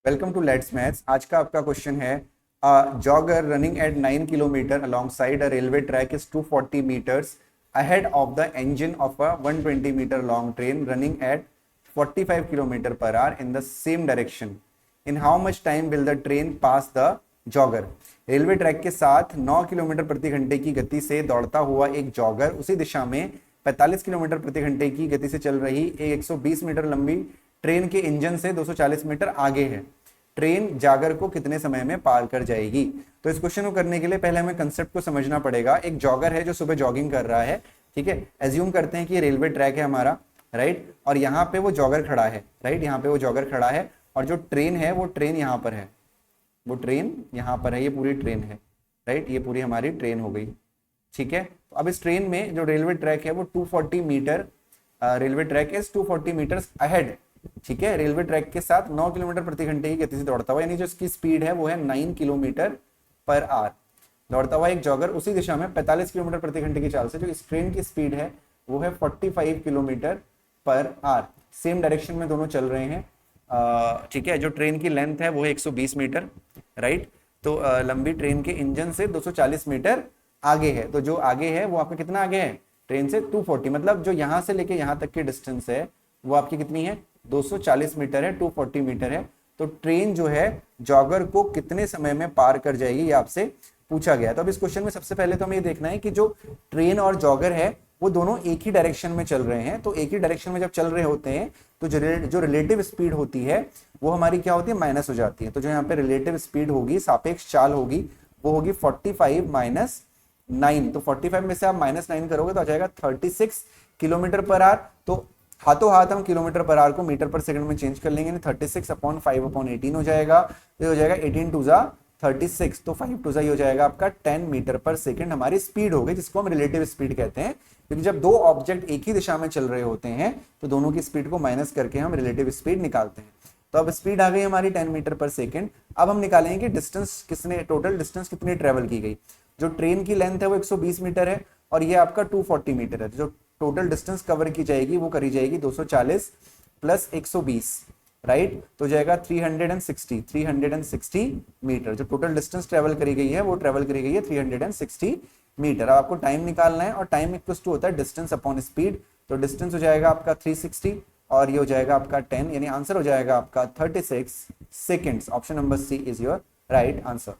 Welcome to let's maths. आज का आपका क्वेश्चन है jogger running at 9 kilometre alongside a railway track is 240 meters ahead of the engine of a 120-meter long train running at 45 kilometer per hour in the same direction. In how much time will the train pass the jogger? Railway track के साथ 9 kilometre प्रति घंटे की गति से दौड़ता हुआ एक जॉगर उसी दिशा में 45 किलोमीटर प्रति घंटे की गति से चल रही एक 120 मीटर लंबी ट्रेन के इंजन से 240 मीटर आगे है। ट्रेन जागर को कितने समय में पार कर जाएगी? तो इस क्वेश्चन को करने के लिए पहले हमें कंसेप्ट को समझना पड़ेगा। एक जॉगर है जो सुबह जॉगिंग कर रहा है, ठीक है। एज्यूम करते हैं कि ये रेलवे ट्रैक है हमारा, राइट, और यहाँ पे वो जॉगर खड़ा है, राइट, यहाँ पे वो जॉगर खड़ा है और जो ट्रेन है वो ट्रेन यहाँ पर है, वो ट्रेन यहाँ पर है, ये पूरी ट्रेन है, राइट, ये पूरी हमारी ट्रेन हो गई, ठीक है। तो अब इस ट्रेन में जो रेलवे ट्रैक है वो 240 metre, railway track is 240 metres ahead, ठीक है। रेलवे ट्रैक के साथ 9 किलोमीटर प्रति घंटे की गति से दौड़ता हुआ, यानी जो इसकी स्पीड है वो है 9 किलोमीटर पर आवर। दौड़ता हुआ एक जॉगर उसी दिशा में 45 किलोमीटर प्रति घंटे की चाल से, जो इस ट्रेन की स्पीड है वो है 45 kilometre per hour. Same direction में दोनों चल रहे हैं, ठीक है। जो ट्रेन की लेंथ है वो है 120 मीटर, राइट। तो लंबी ट्रेन के इंजन से 240 मीटर आगे है। तो जो आगे है वो आपका कितना आगे है ट्रेन से? 240, मतलब जो यहाँ से लेके यहाँ तक की डिस्टेंस है वो आपकी कितनी है? 240 मीटर है, 240 मीटर है। तो ट्रेन जो है जॉगर को कितने समय में पार कर जाएगी, ये आपसे पूछा गया। तो अब इस क्वेश्चन में सबसे पहले तो हमें ये देखना है कि जो ट्रेन और जॉगर है वो दोनों एक ही डायरेक्शन में चल रहे हैं। तो एक ही डायरेक्शन में जब चल रहे होते हैं तो जो रिलेटिव स्पीड होती है वो हमारी क्या होती है? माइनस हो जाती है। तो जो यहाँ पे रिलेटिव स्पीड होगी, सापेक्ष चाल होगी, वो होगी 45 माइनस 9। तो 45 में से आप -9 करोगे तो आ जाएगा 36 किलोमीटर पर आवर। तो हाथों हाथ हम किलोमीटर पर आवर को मीटर पर सेकंड में चेंज कर लेंगे, 36/5/18 हो जाएगा। तो हो जाएगा 18 टू जा 36, तो 5 टू जा हो जाएगा आपका 10 मीटर पर सेकंड हमारी स्पीड हो गई, जिसको हम रिलेटिव स्पीड कहते हैं। क्योंकि जब दो ऑब्जेक्ट एक ही दिशा में चल रहे होते हैं तो दोनों की स्पीड को माइनस करके हम रिलेटिव स्पीड निकालते हैं। तो अब स्पीड आ गई हमारी 10 मीटर पर सेकंड। अब हम निकालेंगे कि डिस्टेंस किसने, टोटल डिस्टेंस कितनी ट्रेवल की गई। जो ट्रेन की लेंथ है वो 120 मीटर है और ये आपका 240 मीटर है। जो टोटल डिस्टेंस कवर की जाएगी वो करी जाएगी 240 प्लस 120, राइट। तो जाएगा 360 मीटर। जो टोटल डिस्टेंस ट्रेवल करी गई है वो ट्रेवल करी गई है 360 मीटर। अब आपको टाइम निकालना है और टाइम इक्वल टू होता है डिस्टेंस अपॉन स्पीड। तो डिस्टेंस हो जाएगा आपका 360 और ये हो जाएगा आपका 10, यानी आंसर हो जाएगा आपका 36 seconds. Option number C is your right answer.